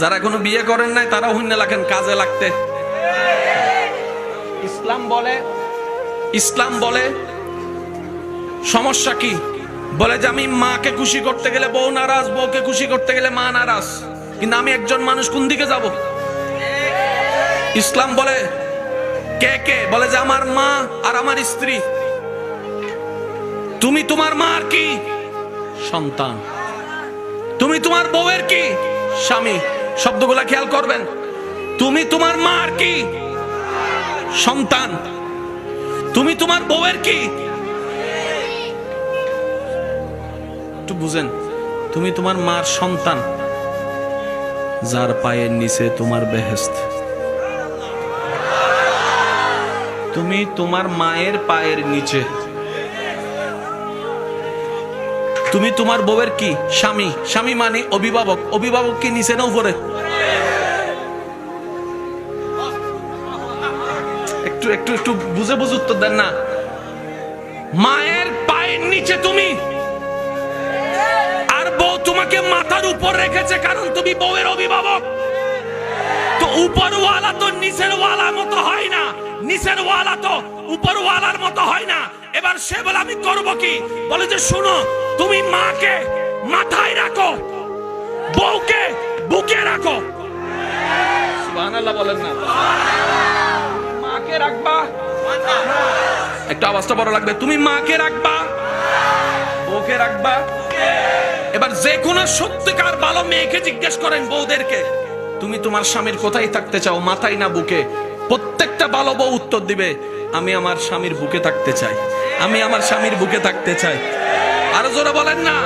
যারা কোনো বিয়ে করেন নাই তারা হইনে লাগেন কাজে লাগতে। ইসলাম বলে সমস্যা কি? বলে যে আমি মাকে খুশি করতে গেলে বউ নারাজ, বউকে খুশি করতে গেলে মা নারাজ, কিন্তু আমি একজন মানুষ কোন দিকে যাব? ইসলাম বলে কে কে? বলে যে আমার মা আর আমার স্ত্রী। তুমি তোমার মার কি? সন্তান। তুমি তোমার বউয়ের কি? স্বামী। শব্দগুলা খেয়াল করবেন। তুমি তোমার মার কি? সন্তান। তুমি তোমার বউয়ের কি? একটু বুঝেন, তুমি তোমার মার সন্তান, যার পায়ের নিচে তোমার বেহেশত। তুমি তোমার মায়ের পায়ের নিচে। তুমি তোমার বউয়ের কি? স্বামী। স্বামী মানে অভিভাবক। অভিভাবক কি নিচে না উপরে? একটু একটু একটু বুঝে বুঝে উত্তর দেন না। মায়ের পায়ের নিচে তুমি, আর বউ তোমাকে মাথার উপর রেখেছে, কারণ তুমি বউয়ের অভিভাবক। তো উপরওয়ালা তো নিচের ওয়ালার মতো হয় না, নিচের ওয়ালা তো উপরওয়ালার মতো হয় না। এবার সে বলে আমি করব কি? বলে যে শুনো, তুমি মাকে মাথায় রাখো, বউকে বুকে রাখো। সুবহানাল্লাহ বলেন না? মাকে রাখবা, একটু আওয়াজটা বড় লাগবে। তুমি মাকে রাখবা, বউকে রাখবা। এবার যে কোনো সত্যিকার ভালো মেয়েকে জিজ্ঞেস করেন বউদেরকে, তুমি তোমার স্বামীর কোথায় থাকতে চাও, মাথায় না বুকে? প্রত্যেকটা ভালো বউ উত্তর দিবে, আমি আমার স্বামীর বুকে থাকতে চাই, আমি আমার স্বামীর বুকে থাকতে চাই। আরো জোরে বলেন না?